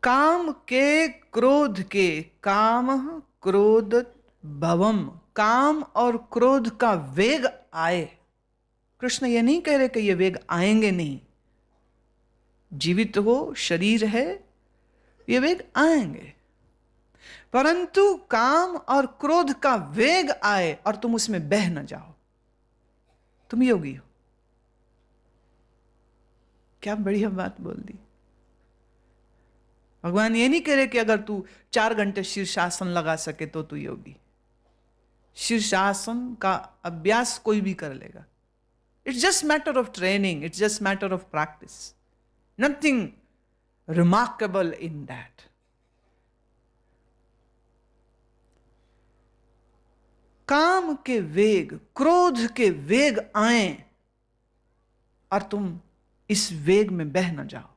काम के क्रोध के, काम क्रोध भवम, काम और क्रोध का वेग आए। कृष्ण ये नहीं कह रहे कि ये वेग आएंगे नहीं, जीवित हो, शरीर है, ये वेग आएंगे, परंतु काम और क्रोध का वेग आए और तुम उसमें बह न जाओ। तुम योगी हो। क्या बढ़िया बात बोल दी। भगवान ये नहीं कह रहे कि अगर तू 4 घंटे शीर्षासन लगा सके तो तू योगी। शीर्षासन का अभ्यास कोई भी कर लेगा। It's just matter of training, it's just matter of practice, nothing remarkable in that. काम के वेग, क्रोध के वेग आए और तुम इस वेग में बह न जाओ।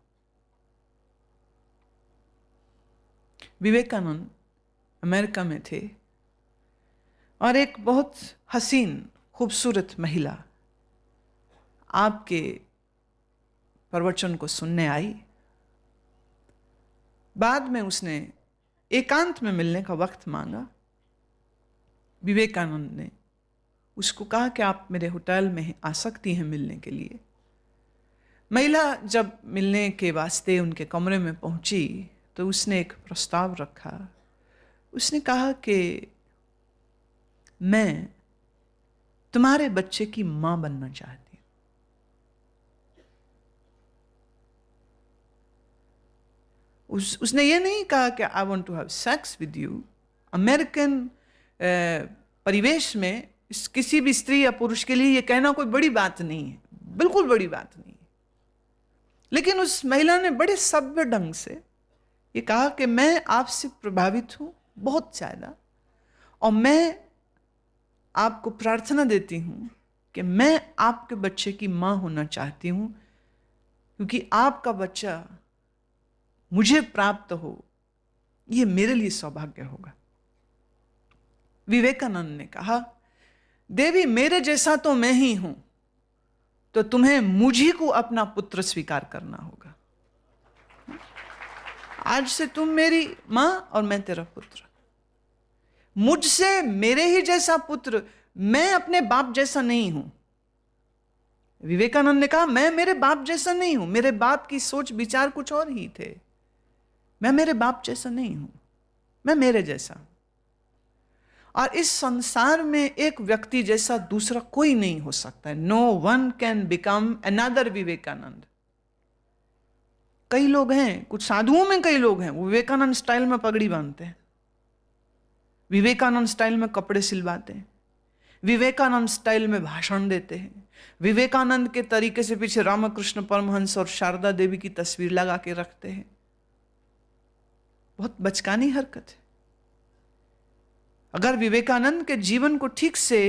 विवेकानंद अमेरिका में थे और एक बहुत हसीन खूबसूरत महिला आपके प्रवचन को सुनने आई। बाद में उसने एकांत में मिलने का वक्त मांगा। विवेकानंद ने उसको कहा कि आप मेरे होटल में आ सकती हैं मिलने के लिए। महिला जब मिलने के वास्ते उनके कमरे में पहुंची तो उसने एक प्रस्ताव रखा। उसने कहा कि मैं तुम्हारे बच्चे की मां बनना चाहती हूं। उसने ये नहीं कहा कि I want to have sex with you. American परिवेश में किसी भी स्त्री या पुरुष के लिए यह कहना कोई बड़ी बात नहीं है, बिल्कुल बड़ी बात नहीं है। लेकिन उस महिला ने बड़े सभ्य ढंग से ये कहा कि मैं आपसे प्रभावित हूं बहुत ज्यादा, और मैं आपको प्रार्थना देती हूं कि मैं आपके बच्चे की मां होना चाहती हूं, क्योंकि आपका बच्चा मुझे प्राप्त हो, यह मेरे लिए सौभाग्य होगा। विवेकानंद ने कहा, देवी मेरे जैसा तो मैं ही हूं, तो तुम्हें मुझी को अपना पुत्र स्वीकार करना होगा। आज से तुम मेरी मां और मैं तेरा पुत्र। मुझसे मेरे ही जैसा पुत्र, मैं अपने बाप जैसा नहीं हूं। विवेकानंद ने कहा, मैं मेरे बाप जैसा नहीं हूं, मेरे बाप की सोच विचार कुछ और ही थे। मैं मेरे बाप जैसा नहीं हूं, मैं मेरे जैसा हूं। और इस संसार में एक व्यक्ति जैसा दूसरा कोई नहीं हो सकता है। No one can become another Vivekananda. कई लोग हैं, कुछ साधुओं में कई लोग हैं, वो विवेकानंद स्टाइल में पगड़ी बांधते हैं, विवेकानंद स्टाइल में कपड़े सिलवाते हैं, विवेकानंद स्टाइल में भाषण देते हैं, विवेकानंद के तरीके से पीछे रामकृष्ण परमहंस और शारदा देवी की तस्वीर लगा के रखते हैं। बहुत बचकानी हरकत है। अगर विवेकानंद के जीवन को ठीक से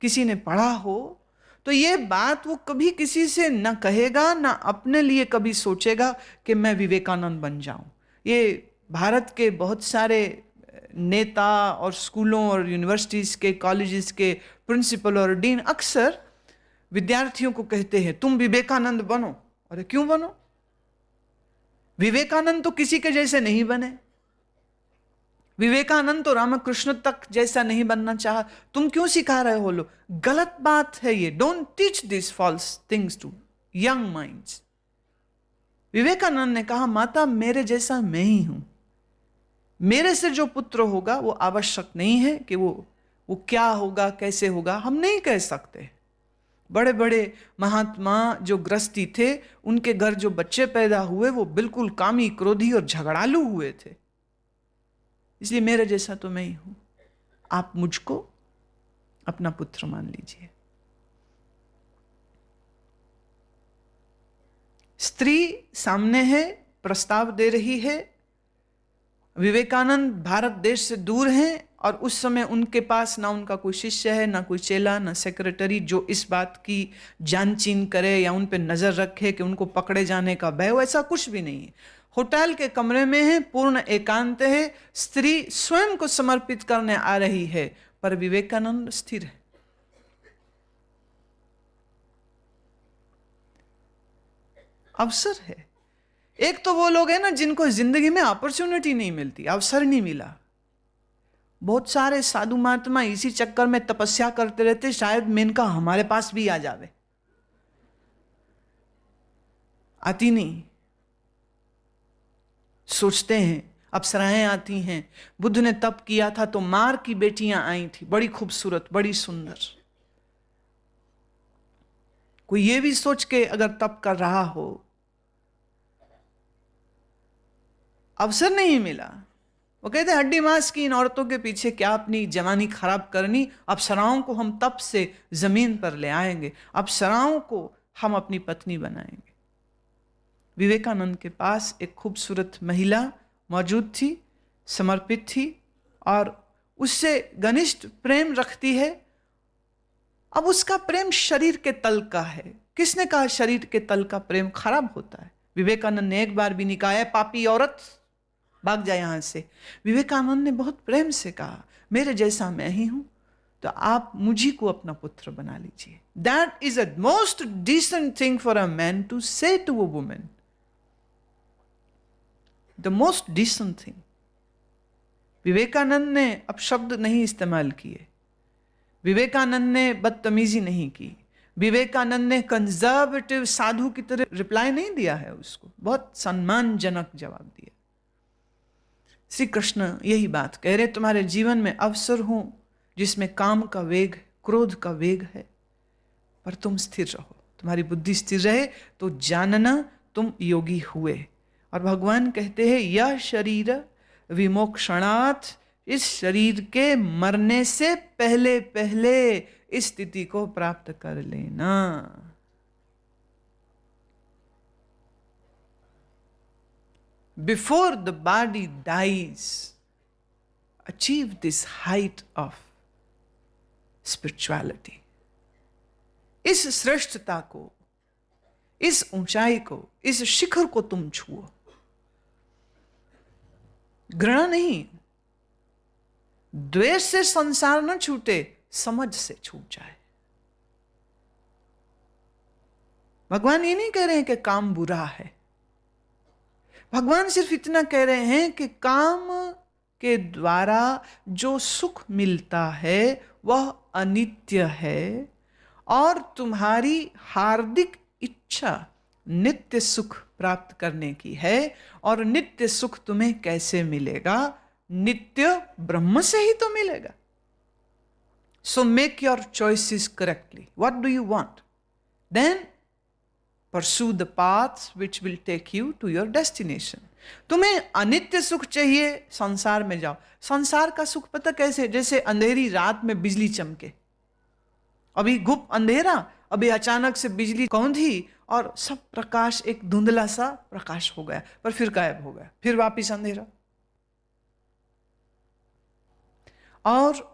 किसी ने पढ़ा हो तो ये बात वो कभी किसी से न कहेगा, ना अपने लिए कभी सोचेगा कि मैं विवेकानंद बन जाऊं। ये भारत के बहुत सारे नेता और स्कूलों और यूनिवर्सिटीज के, कॉलेजेस के प्रिंसिपल और डीन अक्सर विद्यार्थियों को कहते हैं तुम विवेकानंद बनो। अरे क्यों बनो? विवेकानंद तो किसी के जैसे नहीं बने, विवेकानंद तो रामकृष्ण तक जैसा नहीं बनना चाहा। तुम क्यों सिखा रहे हो? लो, गलत बात है ये। Don't teach this false things to young minds. Vivekananda ने कहा, माता मेरे जैसा मैं ही हूं, मेरे से जो पुत्र होगा वो आवश्यक नहीं है कि वो क्या होगा, कैसे होगा, हम नहीं कह सकते। बड़े बड़े महात्मा जो ग्रस्ती थे, उनके घर जो बच्चे पैदा हुए वो बिल्कुल कामी, क्रोधी और झगड़ालू हुए थे। इसलिए मेरे जैसा तो मैं ही हूं, आप मुझको अपना पुत्र मान लीजिए। स्त्री सामने है, प्रस्ताव दे रही है। विवेकानंद भारत देश से दूर हैं और उस समय उनके पास ना उनका कोई शिष्य है, ना कोई चेला, ना सेक्रेटरी जो इस बात की जानचीन करे या उन पे नजर रखे कि उनको पकड़े जाने का भय हो। ऐसा कुछ भी नहीं है। होटल के कमरे में है, पूर्ण एकांत है, स्त्री स्वयं को समर्पित करने आ रही है, पर विवेकानंद स्थिर है। अवसर है एक तो वो लोग हैं ना जिनको जिंदगी में अपॉर्चुनिटी नहीं मिलती, अवसर नहीं मिला। बहुत सारे साधु महात्मा इसी चक्कर में तपस्या करते रहते, शायद मेनका हमारे पास भी आ जावे, आती नहीं। सोचते हैं अप्सराएं आती हैं। बुद्ध ने तप किया था तो मार की बेटियां आई थी, बड़ी खूबसूरत, बड़ी सुंदर। कोई ये भी सोच के अगर तप कर रहा हो, अवसर नहीं मिला। वो कहते हड्डी मांस की इन औरतों के पीछे क्या अपनी जवानी खराब करनी, अप्सराओं को हम तप से जमीन पर ले आएंगे, अप्सराओं को हम अपनी पत्नी बनाएंगे। विवेकानंद के पास एक खूबसूरत महिला मौजूद थी, समर्पित थी और उससे घनिष्ठ प्रेम रखती है। अब उसका प्रेम शरीर के तल का है। किसने कहा शरीर के तल का प्रेम खराब होता है? विवेकानंद ने एक बार भी नहीं कहा है पापी औरत भाग जाए यहां से। विवेकानंद ने बहुत प्रेम से कहा मेरे जैसा मैं ही हूं, तो आप मुझी को अपना पुत्र बना लीजिए। That is a most decent thing for a man to say to a woman, the most decent thing. Vivekananda ने अब शब्द नहीं इस्तेमाल किए, विवेकानंद ने बदतमीजी नहीं की, विवेकानंद ने कंजर्वेटिव साधु की तरह रिप्लाई नहीं दिया है उसको, बहुत सम्मानजनक जवाब दिया। श्री कृष्ण यही बात कह रहे, तुम्हारे जीवन में अवसर हो जिसमें काम का वेग, क्रोध का वेग है, पर तुम स्थिर रहो, तुम्हारी बुद्धि स्थिर रहे तो जानना तुम योगी हुए। और भगवान कहते हैं यह शरीर विमोक्षणात्, इस शरीर के मरने से पहले पहले इस स्थिति को प्राप्त कर लेना। Before the body dies, achieve this height of spirituality. इस श्रेष्ठता को, इस ऊंचाई को, इस शिखर को तुम छुओ। घृणा नहीं, द्वेष से संसार न छूटे, समझ से छूट जाए। भगवान ये नहीं कह रहे हैं कि काम बुरा है, भगवान सिर्फ इतना कह रहे हैं कि काम के द्वारा जो सुख मिलता है वह अनित्य है और तुम्हारी हार्दिक इच्छा नित्य सुख प्राप्त करने की है। और नित्य सुख तुम्हें कैसे मिलेगा? नित्य ब्रह्म से ही तो मिलेगा। So make your choices correctly. What do you want? Then pursue the paths which will take you to your destination. तुम्हें अनित्य सुख चाहिए, संसार में जाओ। संसार का सुख पता कैसे? जैसे अंधेरी रात में बिजली चमके, अभी घुप अंधेरा, अभी अचानक से बिजली कौंधी और सब प्रकाश एक धुंधला सा प्रकाश हो गया, पर फिर गायब हो गया, फिर वापिस अंधेरा। और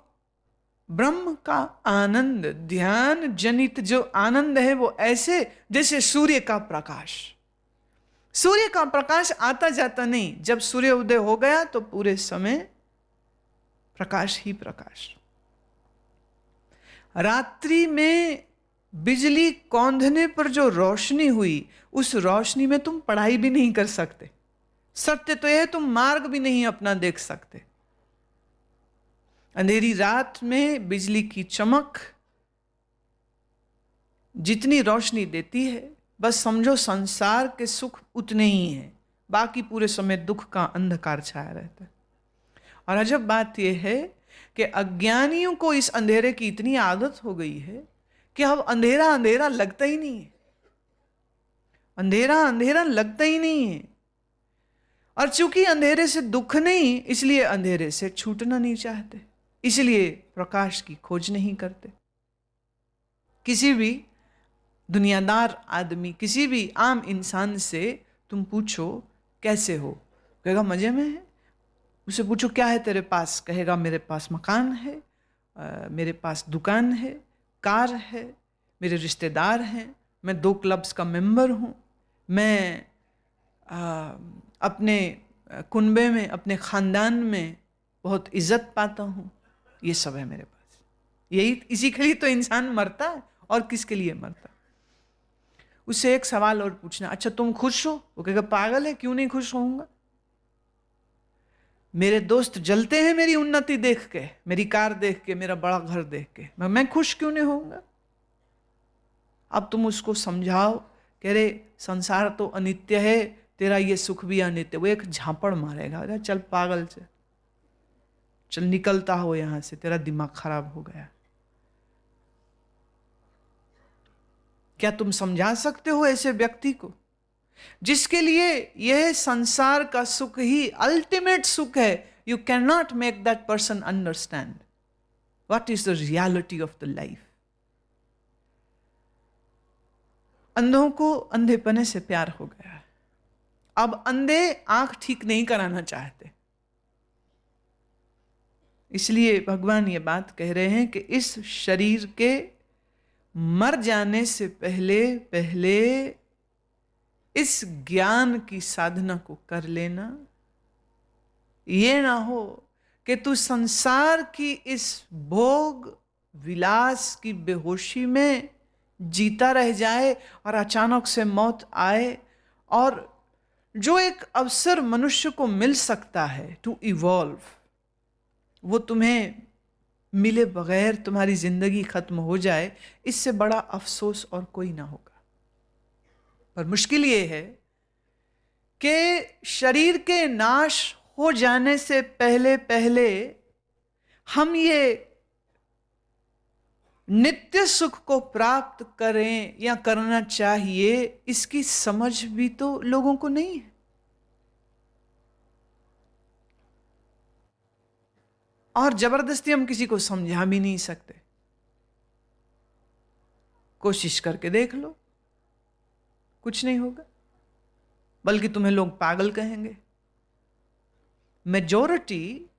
ब्रह्म का आनंद, ध्यान जनित जो आनंद है वो ऐसे जैसे सूर्य का प्रकाश। सूर्य का प्रकाश आता जाता नहीं, जब सूर्य उदय हो गया तो पूरे समय प्रकाश ही प्रकाश। रात्रि में बिजली कौंधने पर जो रोशनी हुई, उस रोशनी में तुम पढ़ाई भी नहीं कर सकते। सत्य तो यह तुम मार्ग भी नहीं अपना देख सकते। अंधेरी रात में बिजली की चमक जितनी रोशनी देती है, बस समझो संसार के सुख उतने ही हैं, बाकी पूरे समय दुख का अंधकार छाया रहता है। और अजब बात यह है कि अज्ञानियों को इस अंधेरे की इतनी आदत हो गई है कि अब अंधेरा अंधेरा लगता ही नहीं है, अंधेरा अंधेरा लगता ही नहीं है। और चूंकि अंधेरे से दुख नहीं, इसलिए अंधेरे से छूटना नहीं चाहते, इसलिए प्रकाश की खोज नहीं करते। किसी भी दुनियादार आदमी, किसी भी आम इंसान से तुम पूछो कैसे हो, कहेगा मजे में है। उससे पूछो क्या है तेरे पास, कहेगा मेरे पास मकान है, मेरे पास दुकान है, कार है, मेरे रिश्तेदार हैं, मैं 2 क्लब्स का मेंबर हूँ, मैं अपने कुनबे में, अपने ख़ानदान में बहुत इज्जत पाता हूँ, ये सब है मेरे पास। यही, इसी के लिए तो इंसान मरता है, और किसके लिए मरता है? उससे एक सवाल और पूछना, अच्छा तुम खुश हो? वो कहेगा पागल है, क्यों नहीं खुश होऊंगा? मेरे दोस्त जलते हैं मेरी उन्नति देख के, मेरी कार देख के, मेरा बड़ा घर देख के, मैं खुश क्यों नहीं होऊंगा? अब तुम उसको समझाओ कह रहे संसार तो अनित्य है, तेरा ये सुख भी अनित्य। वो एक झापड़ मारेगा, अरे चल पागल से, चल निकलता हो यहां से, तेरा दिमाग खराब हो गया। क्या तुम समझा सकते हो ऐसे व्यक्ति को जिसके लिए यह संसार का सुख ही अल्टीमेट सुख है? You can not make that person understand what is the reality of the life. अंधों को अंधेपने से प्यार हो गया है। अब अंधे आंख ठीक नहीं कराना चाहते, इसलिए भगवान ये बात कह रहे हैं कि इस शरीर के मर जाने से पहले पहले इस ज्ञान की साधना को कर लेना। ये ना हो कि तू संसार की इस भोग विलास की बेहोशी में जीता रह जाए और अचानक से मौत आए, और जो एक अवसर मनुष्य को मिल सकता है टू इवॉल्व, वो तुम्हें मिले बगैर तुम्हारी जिंदगी खत्म हो जाए, इससे बड़ा अफसोस और कोई ना होगा। पर मुश्किल ये है कि शरीर के नाश हो जाने से पहले पहले हम ये नित्य सुख को प्राप्त करें या करना चाहिए, इसकी समझ भी तो लोगों को नहीं है। और जबरदस्ती हम किसी को समझा भी नहीं सकते। कोशिश करके देख लो, कुछ नहीं होगा, बल्कि तुम्हें लोग पागल कहेंगे। मेजॉरिटी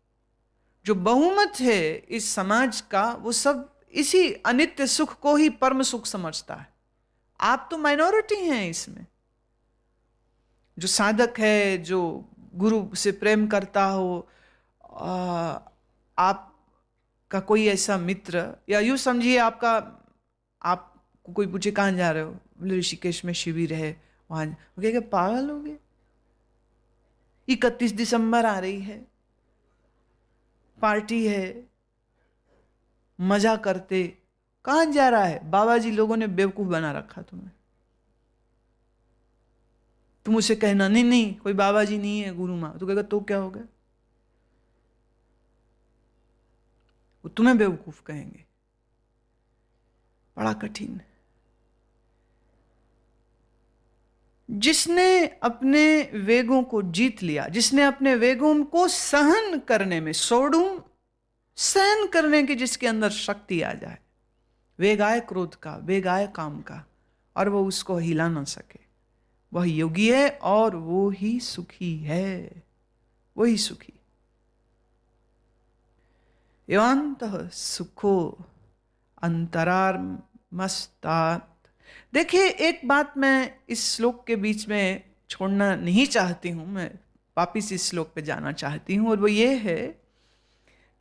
जो बहुमत है इस समाज का, वो सब इसी अनित्य सुख को ही परम सुख समझता है। आप तो माइनॉरिटी हैं इसमें। जो साधक है, जो गुरु से प्रेम करता हो, आपका कोई ऐसा मित्र, या यूं समझिए आपका, आपको कोई पूछे कहाँ जा रहे हो, बोले ऋषिकेश में शिविर है, वहां कहेगा पागल हो गए, 31 दिसंबर आ रही है, पार्टी है, मजा करते, कहां जा रहा है? बाबा जी लोगों ने बेवकूफ बना रखा तुम्हें। तुम उसे कहना नहीं नहीं कोई बाबा जी नहीं है गुरु माँ, तो कहेगा तो क्या हो गया? वो तुम्हें बेवकूफ कहेंगे। बड़ा कठिन। जिसने अपने वेगों को जीत लिया, जिसने अपने वेगों को सहन करने में, सोडूम सहन करने की जिसके अंदर शक्ति आ जाए, वेग आए क्रोध का, वेग आए काम का, और वो उसको हिला ना सके, वह योगी है और वो ही सुखी है, वही सुखी। एवांतः सुखो अंतरार्मस्तात्। देखिए एक बात मैं इस श्लोक के बीच में छोड़ना नहीं चाहती हूं, मैं वापिस इस श्लोक पे जाना चाहती हूं, और वो ये है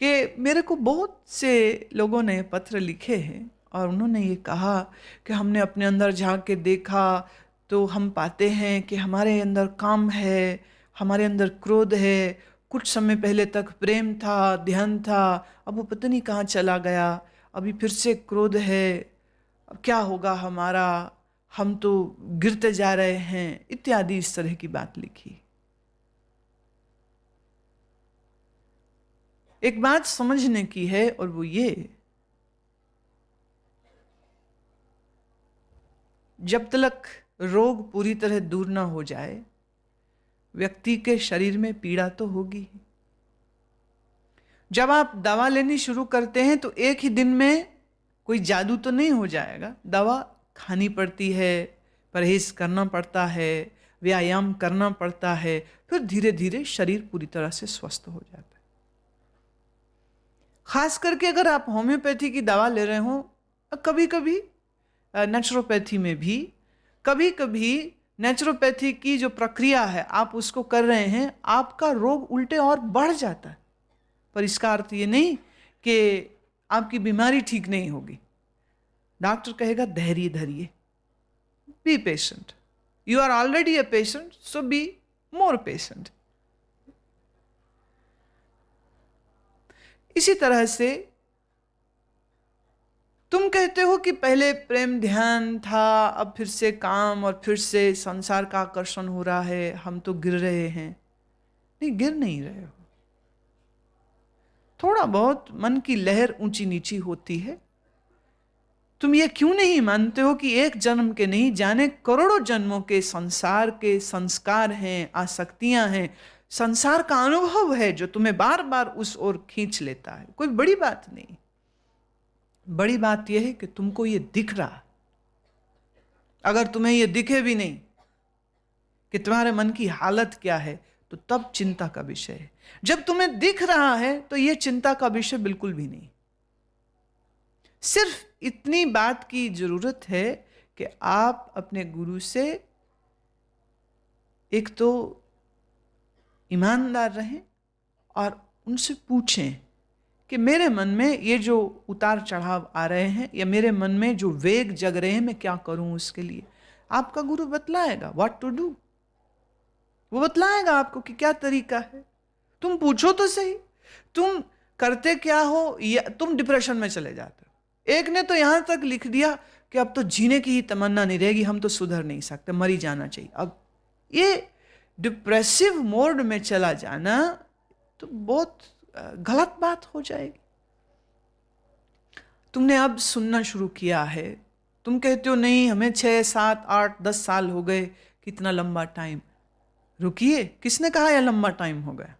कि मेरे को बहुत से लोगों ने पत्र लिखे हैं और उन्होंने ये कहा कि हमने अपने अंदर झांक के देखा तो हम पाते हैं कि हमारे अंदर काम है, हमारे अंदर क्रोध है, कुछ समय पहले तक प्रेम था, ध्यान था, अब वो पता नहीं कहाँ चला गया, अभी फिर से क्रोध है, अब क्या होगा हमारा, हम तो गिरते जा रहे हैं, इत्यादि इस तरह की बात लिखी। एक बात समझने की है, और वो ये, जब तक रोग पूरी तरह दूर ना हो जाए, व्यक्ति के शरीर में पीड़ा तो होगी। जब आप दवा लेनी शुरू करते हैं तो एक ही दिन में कोई जादू तो नहीं हो जाएगा। दवा खानी पड़ती है, परहेज करना पड़ता है, व्यायाम करना पड़ता है, फिर धीरे धीरे शरीर पूरी तरह से स्वस्थ हो जाता है। खास करके अगर आप होम्योपैथी की दवा ले रहे हो, कभी कभी नेचुरोपैथी में भी, कभी कभी नेचुरोपैथी की जो प्रक्रिया है आप उसको कर रहे हैं, आपका रोग उल्टे और बढ़ जाता है। पर इसका अर्थ ये नहीं कि आपकी बीमारी ठीक नहीं होगी। डॉक्टर कहेगा धैर्य धरिए, be patient. You are already a patient, so be more patient. इसी तरह से तुम कहते हो कि पहले प्रेम ध्यान था, अब फिर से काम और फिर से संसार का आकर्षण हो रहा है, हम तो गिर रहे हैं. नहीं, गिर नहीं रहे हो. थोड़ा बहुत मन की लहर ऊंची नीची होती है. तुम ये क्यों नहीं मानते हो कि एक जन्म के नहीं जाने करोड़ों जन्मों के संसार के संस्कार हैं, आसक्तियां हैं, संसार का अनुभव है जो तुम्हें बार बार उस ओर खींच लेता है. कोई बड़ी बात नहीं. बड़ी बात यह है कि तुमको ये दिख रहा. अगर तुम्हें ये दिखे भी नहीं कि तुम्हारे मन की हालत क्या है, तो तब चिंता का विषय है. जब तुम्हें दिख रहा है तो यह चिंता का विषय बिल्कुल भी नहीं. सिर्फ इतनी बात की जरूरत है कि आप अपने गुरु से एक तो ईमानदार रहें और उनसे पूछें कि मेरे मन में ये जो उतार चढ़ाव आ रहे हैं या मेरे मन में जो वेग जग रहे हैं, मैं क्या करूं उसके लिए. आपका गुरु बतलाएगा व्हाट टू डू. वो बतलाएगा आपको कि क्या तरीका है. तुम पूछो तो सही. तुम करते क्या हो, या तुम डिप्रेशन में चले जाते हो. एक ने तो यहां तक लिख दिया कि अब तो जीने की ही तमन्ना नहीं रहेगी, हम तो सुधर नहीं सकते, मर ही जाना चाहिए. अब ये डिप्रेसिव मोड में चला जाना तो बहुत गलत बात हो जाएगी. तुमने अब सुनना शुरू किया है. तुम कहते हो नहीं, हमें 6, 7, 8, 10 साल हो गए, कितना लंबा टाइम. रुकिए, किसने कहा यह लंबा टाइम हो गया.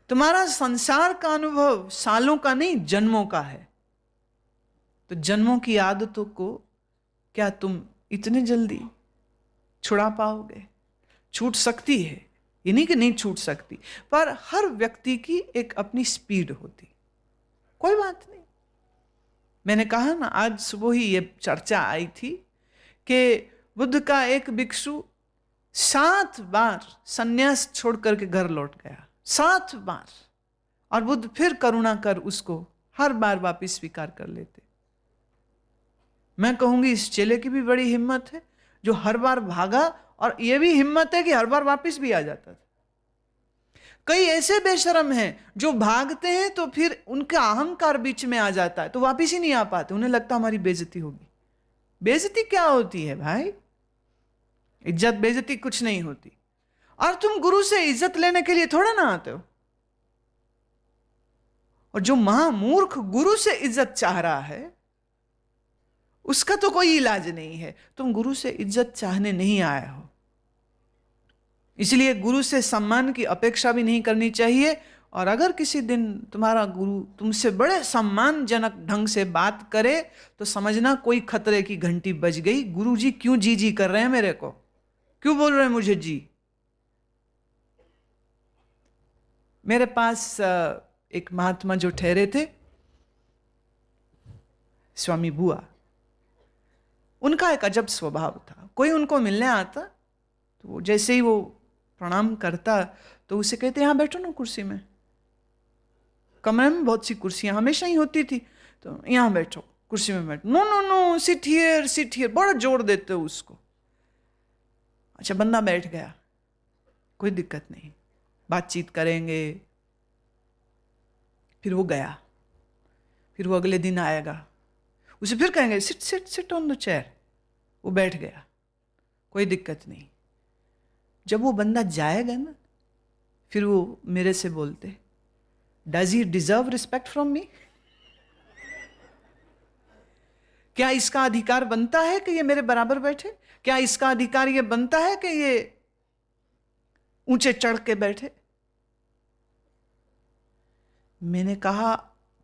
तुम्हारा संसार का अनुभव सालों का नहीं, जन्मों का है. तो जन्मों की आदतों को क्या तुम इतने जल्दी छुड़ा पाओगे. छूट सकती है, ये नहीं कि नहीं छूट सकती, पर हर व्यक्ति की एक अपनी स्पीड होती. कोई बात नहीं. मैंने कहा ना, आज सुबह ही ये चर्चा आई थी कि बुद्ध का एक भिक्षु 7 बार सन्यास छोड़ करके घर लौट गया. 7 बार. और बुद्ध फिर करुणा कर उसको हर बार वापिस स्वीकार कर लेते. मैं कहूंगी इस चेले की भी बड़ी हिम्मत है जो हर बार भागा, और यह भी हिम्मत है कि हर बार वापस भी आ जाता था. कई ऐसे बेशरम हैं जो भागते हैं तो फिर उनका अहंकार बीच में आ जाता है तो वापस ही नहीं आ पाते. उन्हें लगता हमारी बेइज्जती होगी. बेइज्जती क्या होती है भाई. इज्जत बेइज्जती कुछ नहीं होती. और तुम गुरु से इज्जत लेने के लिए थोड़ा ना आते हो. और जो महामूर्ख गुरु से इज्जत चाह रहा है उसका तो कोई इलाज नहीं है. तुम गुरु से इज्जत चाहने नहीं आए हो, इसलिए गुरु से सम्मान की अपेक्षा भी नहीं करनी चाहिए. और अगर किसी दिन तुम्हारा गुरु तुमसे बड़े सम्मानजनक ढंग से बात करे तो समझना कोई खतरे की घंटी बज गई. गुरु जी क्यों जी जी कर रहे हैं मेरे को, क्यों बोल रहे हैं मुझे जी. मेरे पास एक महात्मा जो ठहरे थे, स्वामी बुआ. उनका एक अजब स्वभाव था. कोई उनको मिलने आता तो जैसे ही वो प्रणाम करता तो उसे कहते यहां बैठो ना कुर्सी में. कमरे में बहुत सी कुर्सियां हमेशा ही होती थी, तो यहां बैठो, कुर्सी में बैठो. No no no, sit here sit here. बड़ा जोर देते हो उसको. अच्छा, बंदा बैठ गया, कोई दिक्कत नहीं, बातचीत करेंगे. फिर वो गया. फिर वो अगले दिन आएगा, उसे फिर कहेंगे sit sit sit on the chair. वो बैठ गया, कोई दिक्कत नहीं. जब वो बंदा जाएगा ना, फिर वो मेरे से बोलते, does he deserve respect from मी. क्या इसका अधिकार बनता है कि ये मेरे बराबर बैठे. क्या इसका अधिकार ये बनता है कि ये ऊंचे चढ़ के बैठे. मैंने कहा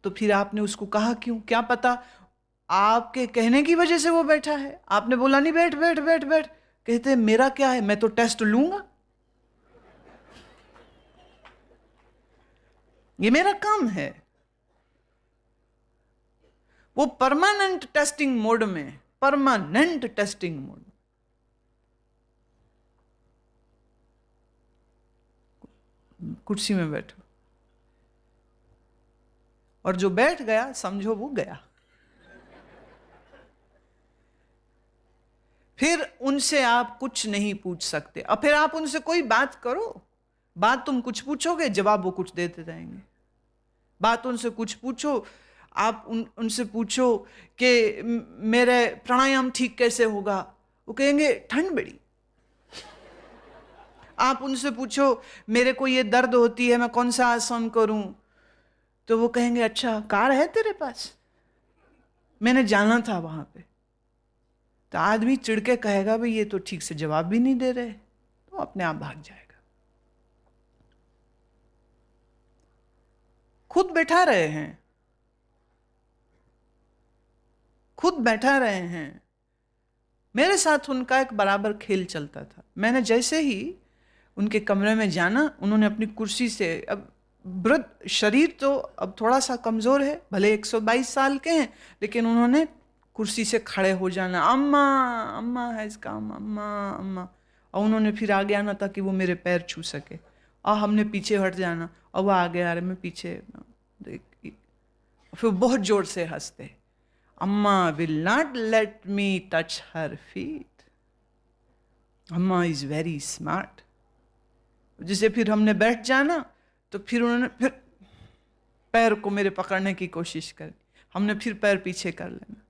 तो फिर आपने उसको कहा क्यों. क्या पता आपके कहने की वजह से वो बैठा है. आपने बोला नहीं बैठ बैठ बैठ बैठ. कहते मेरा क्या है, मैं तो टेस्ट लूंगा, ये मेरा काम है. वो परमानेंट टेस्टिंग मोड में, परमानेंट टेस्टिंग मोड. कुर्सी में बैठो, और जो बैठ गया समझो वो गया. फिर उनसे आप कुछ नहीं पूछ सकते। और फिर आप उनसे कोई बात करो, बात तुम कुछ पूछोगे, जवाब वो कुछ देते जाएंगे। बात उनसे कुछ पूछो, आप उनसे पूछो कि मेरे प्राणायाम ठीक कैसे होगा, वो कहेंगे ठंड बड़ी। आप उनसे पूछो मेरे को ये दर्द होती है, मैं कौन सा आसन करूं, तो वो कहेंगे अच्छा कार है तेरे पास, मैंने जाना था वहां पे। तो आदमी चिढ़ के कहेगा भाई ये तो ठीक से जवाब भी नहीं दे रहे, तो अपने आप भाग जाएगा। खुद बैठा रहे हैं, खुद बैठा रहे हैं। मेरे साथ उनका एक बराबर खेल चलता था। मैंने जैसे ही उनके कमरे में जाना, उन्होंने अपनी कुर्सी से, अब वृद्ध शरीर तो अब थोड़ा सा कमजोर है, भले 122 साल के हैं, लेकिन उन्होंने कुर्सी से खड़े हो जाना, अम्मा अम्मा हैज कम, अम्मा अम्मा। और उन्होंने फिर आगे आना ताकि वो मेरे पैर छू सके, और हमने पीछे हट जाना, और वो आगे आ रहे, मैं पीछे देख। फिर बहुत जोर से हंसते, अम्मा will not let me touch her feet, अम्मा इज वेरी स्मार्ट। जिसे फिर हमने बैठ जाना, तो फिर उन्होंने फिर पैर को मेरे पकड़ने की कोशिश करी, हमने फिर पैर पीछे कर लेना।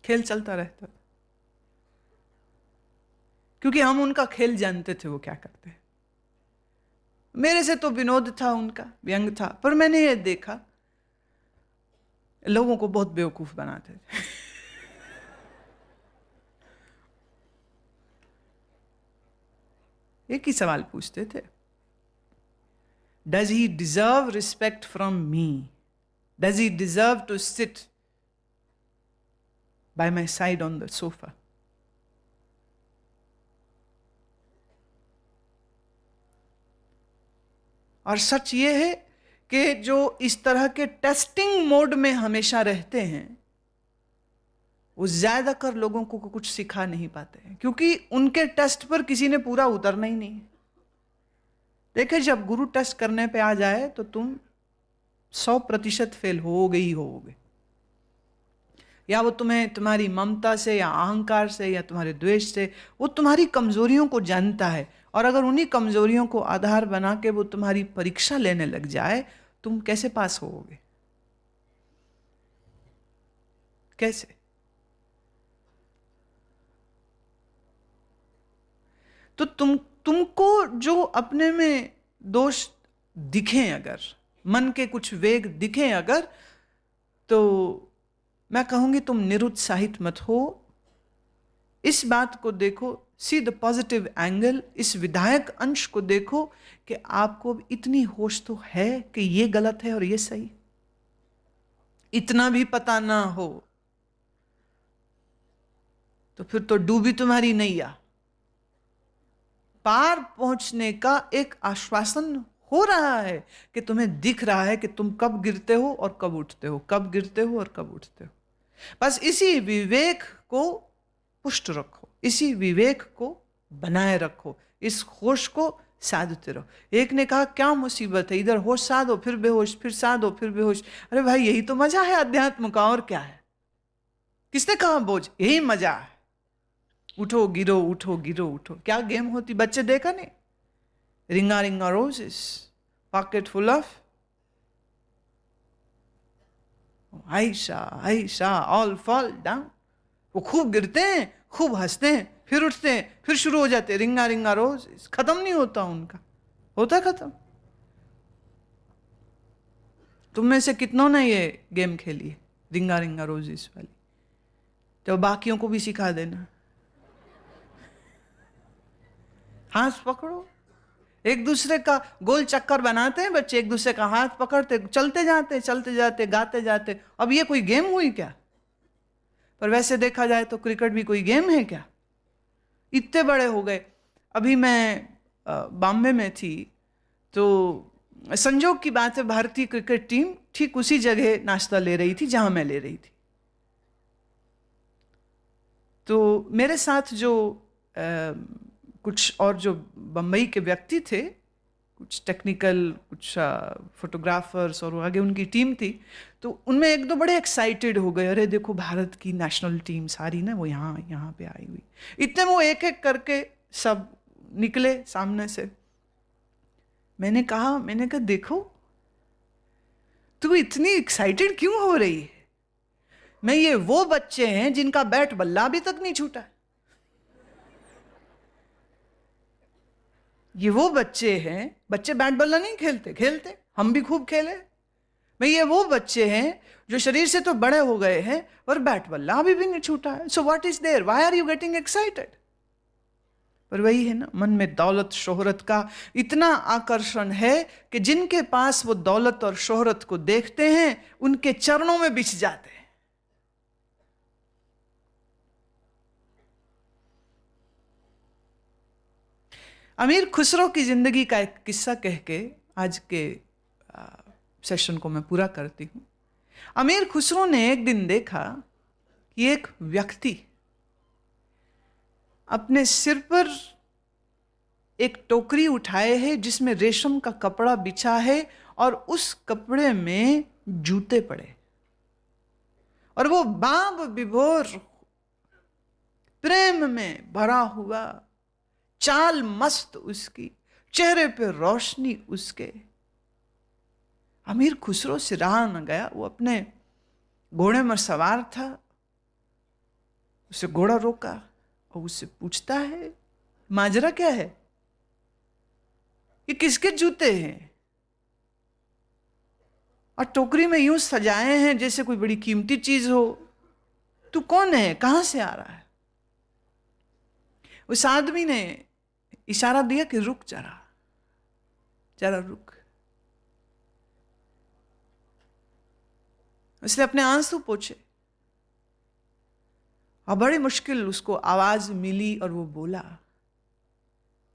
खेल चलता रहता था, क्योंकि हम उनका खेल जानते थे वो क्या करते हैं। मेरे से तो विनोद था, उनका व्यंग था, पर मैंने ये देखा लोगों को बहुत बेवकूफ बनाते थे। एक ही सवाल पूछते थे, does he deserve respect from me, does he deserve to sit by my side on the sofa. और सच ये है कि जो इस तरह के टेस्टिंग मोड में हमेशा रहते हैं, वो ज्यादातर लोगों को कुछ सिखा नहीं पाते हैं, क्योंकि उनके टेस्ट पर किसी ने पूरा उतरना ही नहीं। देखिए, जब गुरु टेस्ट करने पे आ जाए तो तुम 100% फेल होगे ही होगे। या वो तुम्हें तुम्हारी ममता से या अहंकार से या तुम्हारे द्वेष से, वो तुम्हारी कमजोरियों को जानता है, और अगर उन्हीं कमजोरियों को आधार बना के वो तुम्हारी परीक्षा लेने लग जाए, तुम कैसे पास होगे? कैसे? तो तुमको जो अपने में दोष दिखें, अगर मन के कुछ वेग दिखें अगर, तो मैं कहूंगी तुम निरुत्साहित मत हो। इस बात को देखो, सी द पॉजिटिव एंगल, इस विधायक अंश को देखो कि आपको इतनी होश तो है कि ये गलत है और ये सही। इतना भी पता ना हो तो फिर तो डूबी तुम्हारी नैया। पार पहुंचने का एक आश्वासन हो रहा है कि तुम्हें दिख रहा है कि तुम कब गिरते हो और कब उठते हो, कब गिरते हो और कब उठते हो। बस इसी विवेक को पुष्ट रखो, इसी विवेक को बनाए रखो, इस होश को साधते रहो। एक ने कहा क्या मुसीबत है, इधर होश साधो फिर बेहोश, फिर साधो फिर बेहोश। अरे भाई, यही तो मजा है अध्यात्म का, और क्या है? किसने कहा बोझ? यही मजा है। उठो गिरो, उठो गिरो, उठो। क्या गेम होती, बच्चे देखा नहीं? रिंगा रिंगा roses, pocket full of Ayesha Ayesha, all fall down. वो खूब गिरते हैं, खूब हंसते हैं, फिर उठते हैं, फिर शुरू हो जाते हैं रिंगा रिंगा रोजेस। खत्म नहीं होता उनका, होता खत्म। तुम में से कितनों ने ये गेम खेली है, रिंगा रिंगा रोजेस वाली? तो बाकियों को भी सिखा देना। हाथ पकड़ो, एक दूसरे का गोल चक्कर बनाते हैं बच्चे, एक दूसरे का हाथ पकड़ते चलते जाते गाते जाते। अब ये कोई गेम हुई क्या? पर वैसे देखा जाए तो क्रिकेट भी कोई गेम है क्या? इतने बड़े हो गए। अभी मैं बॉम्बे में थी, तो संजोग की बात है, भारतीय क्रिकेट टीम ठीक उसी जगह नाश्ता ले रही थी जहां मैं ले रही थी। तो मेरे साथ जो कुछ और जो बम्बई के व्यक्ति थे, कुछ टेक्निकल, कुछ फोटोग्राफर्स और आगे उनकी टीम थी। तो उनमें एक दो बड़े एक्साइटेड हो गए, अरे देखो भारत की नेशनल टीम सारी ना वो यहाँ पे आई हुई। इतने वो एक एक करके सब निकले सामने से। मैंने कहा देखो तू इतनी एक्साइटेड क्यों हो रही है? मैं ये वो बच्चे हैं जिनका बैट बल्ला अभी तक नहीं छूटा है। ये वो बच्चे हैं, बच्चे बैट बल्ला नहीं खेलते, हम भी खूब खेले। मैं ये वो बच्चे हैं जो शरीर से तो बड़े हो गए हैं और बैट बल्ला अभी भी नहीं छूटा है। So what is there, why are you getting excited? पर वही है ना, मन में दौलत शोहरत का इतना आकर्षण है कि जिनके पास वो दौलत और शोहरत को देखते हैं उनके चरणों में बिछ जाते हैं। अमीर खुसरो की जिंदगी का एक किस्सा कह के आज के सेशन को मैं पूरा करती हूं। अमीर खुसरो ने एक दिन देखा कि एक व्यक्ति अपने सिर पर एक टोकरी उठाए है जिसमें रेशम का कपड़ा बिछा है और उस कपड़े में जूते पड़े, और वो बाब विभोर प्रेम में भरा हुआ, चाल मस्त उसकी, चेहरे पे रोशनी उसके। अमीर खुसरो से रहा न गया, वो अपने घोड़े में सवार था, उसे घोड़ा रोका और उससे पूछता है माजरा क्या है, ये किसके जूते हैं और टोकरी में यूं सजाए हैं जैसे कोई बड़ी कीमती चीज हो? तू कौन है, कहां से आ रहा है? उस आदमी ने इशारा दिया कि रुक जरा रुक। उसने अपने आंसू पोंछे और बड़ी मुश्किल उसको आवाज मिली और वो बोला,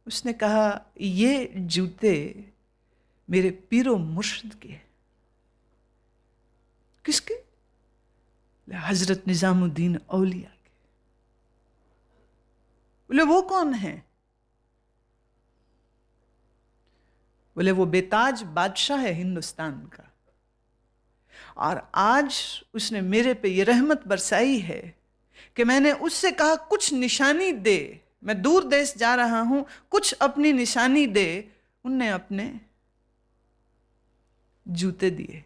उसने कहा ये जूते मेरे पीरो मुर्शिद के। किसके? हजरत निजामुद्दीन औलिया के। बोले वो कौन है? बोले वो बेताज बादशाह है हिंदुस्तान का, और आज उसने मेरे पे ये रहमत बरसाई है कि मैंने उससे कहा कुछ निशानी दे, मैं दूर देश जा रहा हूं, कुछ अपनी निशानी दे। उनने अपने जूते दिए।